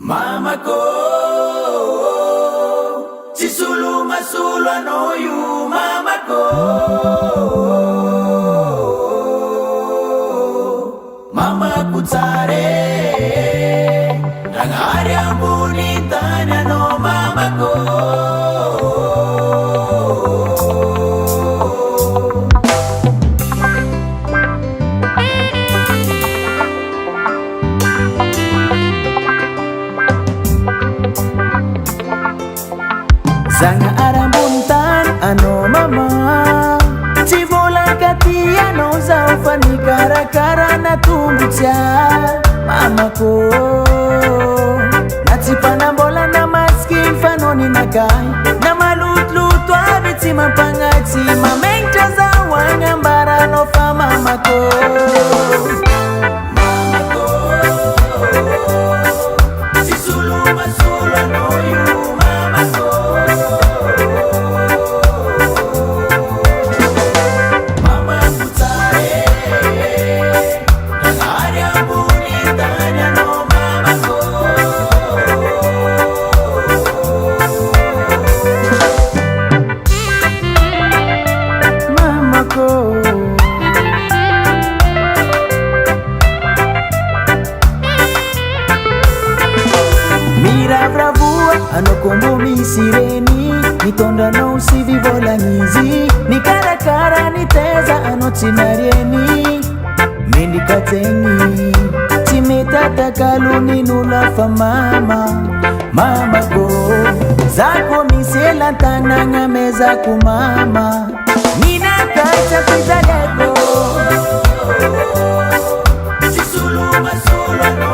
Mamako Sisulu masulu anoyu mamako Mama kutsare Nangari ambuni tanya no mamako Zanga arambuntan ano mama Chivola katia no za ufani karakara na tumbucha mama ko Natipana mbola na maski fanoni na kai Na malutlutu abiti mapangati Mamengta za wangambara no fa mama ko Mama ko Sisulu masula no you mama ko Mira bravua ano kombo mi sireni Nitonda no si vivola nizi Ni karakara ni teza ano tinarieni Mendi kateni Timetata kaluni nula fa mama Mama go Zako misela tananga meza kumama Nina kacha kuitaleko Sisulu masulu